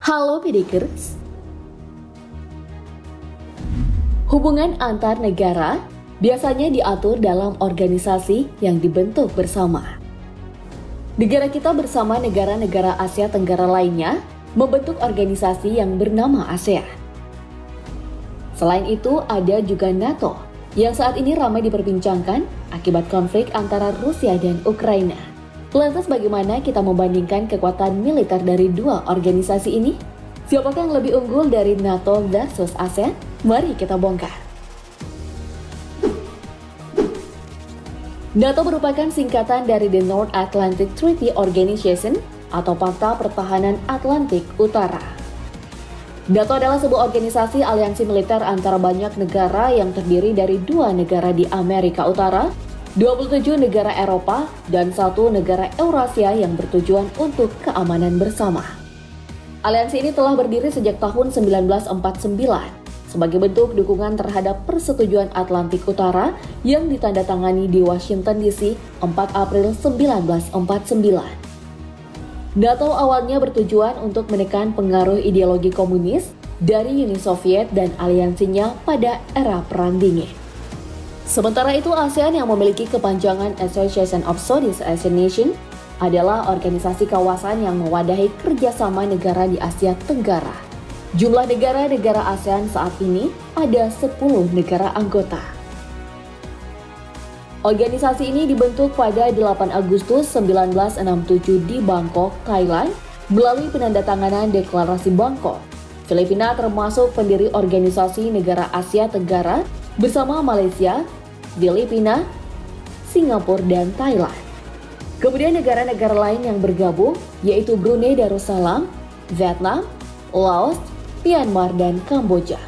Halo Pedikers. Hubungan antar negara biasanya diatur dalam organisasi yang dibentuk bersama. Negara kita bersama negara-negara Asia Tenggara lainnya membentuk organisasi yang bernama ASEAN. Selain itu, ada juga NATO yang saat ini ramai diperbincangkan akibat konflik antara Rusia dan Ukraina. Lantas bagaimana kita membandingkan kekuatan militer dari dua organisasi ini? Siapakah yang lebih unggul dari NATO versus ASEAN? Mari kita bongkar. NATO merupakan singkatan dari The North Atlantic Treaty Organization atau Pakta Pertahanan Atlantik Utara. NATO adalah sebuah organisasi aliansi militer antara banyak negara yang terdiri dari 2 negara di Amerika Utara, 27 negara Eropa, dan 1 negara Eurasia yang bertujuan untuk keamanan bersama. Aliansi ini telah berdiri sejak tahun 1949 sebagai bentuk dukungan terhadap Persetujuan Atlantik Utara yang ditandatangani di Washington DC 4 April 1949. NATO awalnya bertujuan untuk menekan pengaruh ideologi komunis dari Uni Soviet dan aliansinya pada era Perang Dingin. Sementara itu, ASEAN yang memiliki kepanjangan Association of Southeast Asian Nations adalah organisasi kawasan yang mewadahi kerjasama negara di Asia Tenggara. Jumlah negara-negara ASEAN saat ini ada 10 negara anggota. Organisasi ini dibentuk pada 8 Agustus 1967 di Bangkok, Thailand, melalui penandatanganan Deklarasi Bangkok. Filipina termasuk pendiri organisasi negara Asia Tenggara bersama Malaysia, Filipina, Singapura, dan Thailand. Kemudian negara-negara lain yang bergabung yaitu Brunei Darussalam, Vietnam, Laos, Myanmar, dan Kamboja.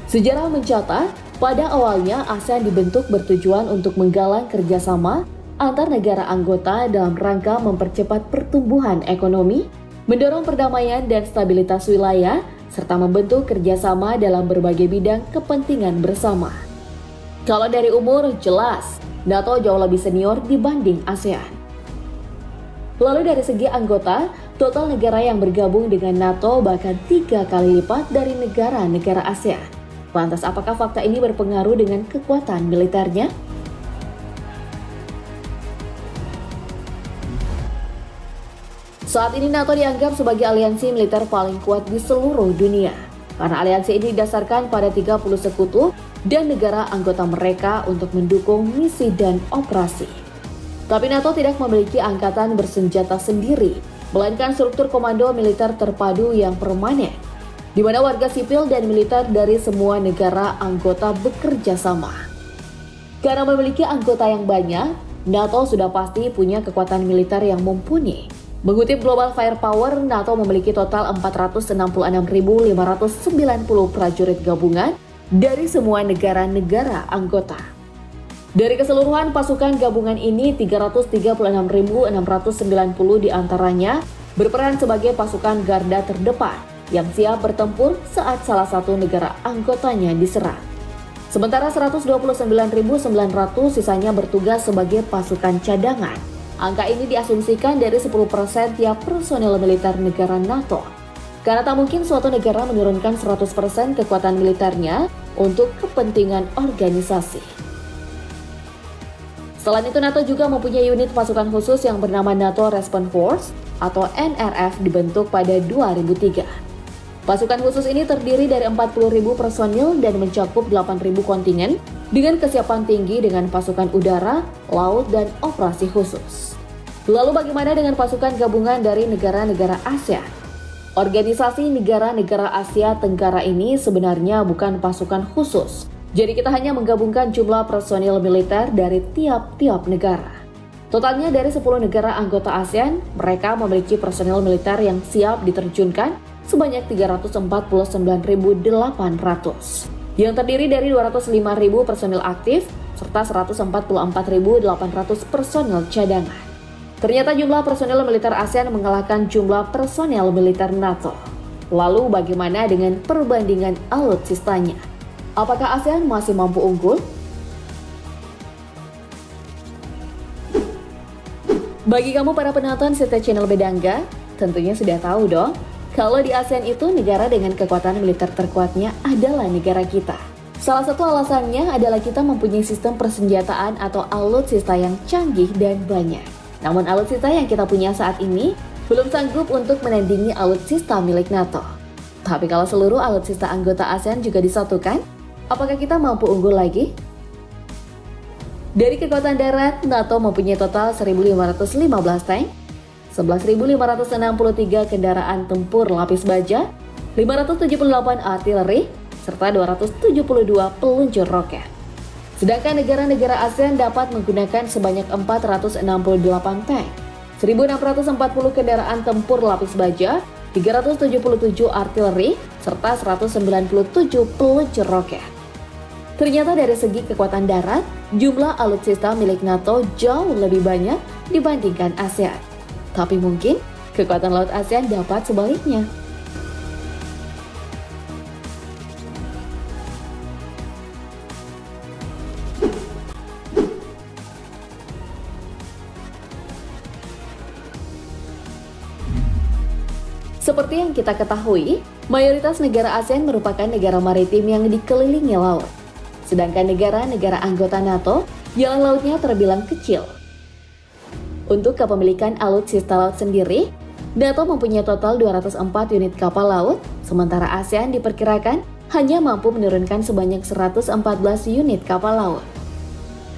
Sejarah mencatat, pada awalnya ASEAN dibentuk bertujuan untuk menggalang kerjasama antar negara anggota dalam rangka mempercepat pertumbuhan ekonomi, mendorong perdamaian dan stabilitas wilayah, serta membentuk kerjasama dalam berbagai bidang kepentingan bersama. Kalau dari umur, jelas NATO jauh lebih senior dibanding ASEAN. Lalu dari segi anggota, total negara yang bergabung dengan NATO bahkan 3 kali lipat dari negara-negara ASEAN. Lantas apakah fakta ini berpengaruh dengan kekuatan militernya? Saat ini NATO dianggap sebagai aliansi militer paling kuat di seluruh dunia. Karena aliansi ini didasarkan pada 30 sekutu dan negara anggota mereka untuk mendukung misi dan operasi. Tapi NATO tidak memiliki angkatan bersenjata sendiri, melainkan struktur komando militer terpadu yang permanen, di mana warga sipil dan militer dari semua negara anggota bekerja sama. Karena memiliki anggota yang banyak, NATO sudah pasti punya kekuatan militer yang mumpuni. Mengutip Global Firepower, NATO memiliki total 466.590 prajurit gabungan dari semua negara-negara anggota. Dari keseluruhan pasukan gabungan ini, 336.690 diantaranya berperan sebagai pasukan garda terdepan yang siap bertempur saat salah satu negara anggotanya diserang. Sementara 129.900 sisanya bertugas sebagai pasukan cadangan. Angka ini diasumsikan dari 10% tiap personel militer negara NATO. Karena tak mungkin suatu negara menurunkan 100% kekuatan militernya untuk kepentingan organisasi. Selain itu, NATO juga mempunyai unit pasukan khusus yang bernama NATO Response Force atau NRF dibentuk pada 2003. Pasukan khusus ini terdiri dari 40.000 personil dan mencakup 8.000 kontingen dengan kesiapan tinggi dengan pasukan udara, laut, dan operasi khusus. Lalu bagaimana dengan pasukan gabungan dari negara-negara ASEAN? Organisasi negara-negara Asia Tenggara ini sebenarnya bukan pasukan khusus. Jadi kita hanya menggabungkan jumlah personil militer dari tiap-tiap negara. Totalnya dari 10 negara anggota ASEAN, mereka memiliki personil militer yang siap diterjunkan sebanyak 349.800, yang terdiri dari 205.000 personil aktif serta 144.800 personil cadangan. Ternyata jumlah personil militer ASEAN mengalahkan jumlah personil militer NATO. Lalu bagaimana dengan perbandingan alutsistanya? Apakah ASEAN masih mampu unggul? Bagi kamu para penonton setia channel Bedangga, tentunya sudah tahu dong, Kalau di ASEAN itu, negara dengan kekuatan militer terkuatnya adalah negara kita. Salah satu alasannya adalah kita mempunyai sistem persenjataan atau alutsista yang canggih dan banyak. Namun alutsista yang kita punya saat ini belum sanggup untuk menandingi alutsista milik NATO. Tapi kalau seluruh alutsista anggota ASEAN juga disatukan, apakah kita mampu unggul lagi? Dari kekuatan darat, NATO mempunyai total 1.515 tank, 11.563 kendaraan tempur lapis baja, 578 artileri, serta 272 peluncur roket. Sedangkan negara-negara ASEAN dapat menggunakan sebanyak 468 tank, 1.640 kendaraan tempur lapis baja, 377 artileri, serta 197 peluncur roket. Ternyata dari segi kekuatan darat, jumlah alutsista milik NATO jauh lebih banyak dibandingkan ASEAN. Tapi mungkin kekuatan laut ASEAN dapat sebaliknya. Seperti yang kita ketahui, mayoritas negara ASEAN merupakan negara maritim yang dikelilingi laut. Sedangkan negara-negara anggota NATO, jalan lautnya terbilang kecil. Untuk kepemilikan alutsista laut sendiri, NATO mempunyai total 204 unit kapal laut, sementara ASEAN diperkirakan hanya mampu menurunkan sebanyak 114 unit kapal laut.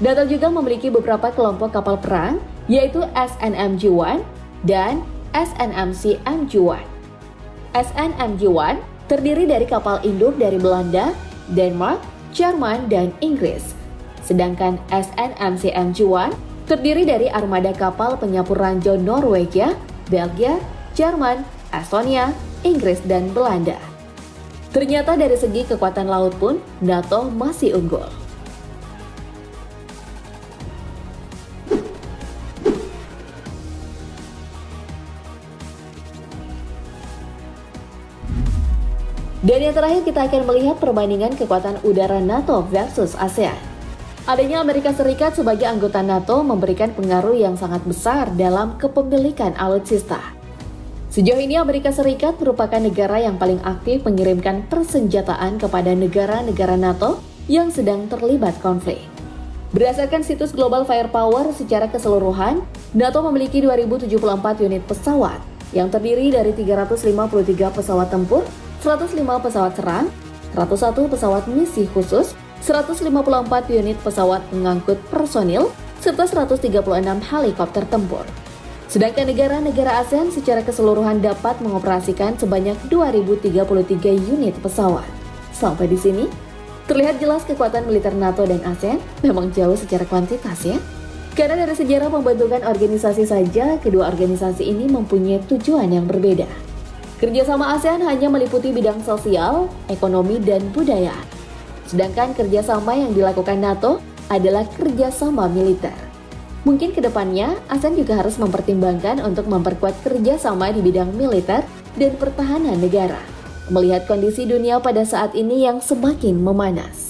NATO juga memiliki beberapa kelompok kapal perang, yaitu SNMG-1 dan SNMC-MG-1. SNMG-1 terdiri dari kapal induk dari Belanda, Denmark, Jerman, dan Inggris. Sedangkan SNMC-MG-1 terdiri dari armada kapal penyapu ranjau Norwegia, Belgia, Jerman, Estonia, Inggris, dan Belanda. Ternyata dari segi kekuatan laut pun, NATO masih unggul. Dan yang terakhir kita akan melihat perbandingan kekuatan udara NATO versus ASEAN. Adanya Amerika Serikat sebagai anggota NATO memberikan pengaruh yang sangat besar dalam kepemilikan alutsista. Sejauh ini Amerika Serikat merupakan negara yang paling aktif mengirimkan persenjataan kepada negara-negara NATO yang sedang terlibat konflik. Berdasarkan situs Global Firepower secara keseluruhan, NATO memiliki 2074 unit pesawat yang terdiri dari 353 pesawat tempur, 105 pesawat serang, 101 pesawat misi khusus, 154 unit pesawat pengangkut personil, serta 136 helikopter tempur. Sedangkan negara-negara ASEAN secara keseluruhan dapat mengoperasikan sebanyak 2033 unit pesawat. Sampai di sini, terlihat jelas kekuatan militer NATO dan ASEAN memang jauh secara kuantitas ya. Karena dari sejarah pembentukan organisasi saja, kedua organisasi ini mempunyai tujuan yang berbeda. Kerjasama ASEAN hanya meliputi bidang sosial, ekonomi, dan budaya. Sedangkan kerjasama yang dilakukan NATO adalah kerjasama militer. Mungkin ke depannya, ASEAN juga harus mempertimbangkan untuk memperkuat kerjasama di bidang militer dan pertahanan negara, melihat kondisi dunia pada saat ini yang semakin memanas.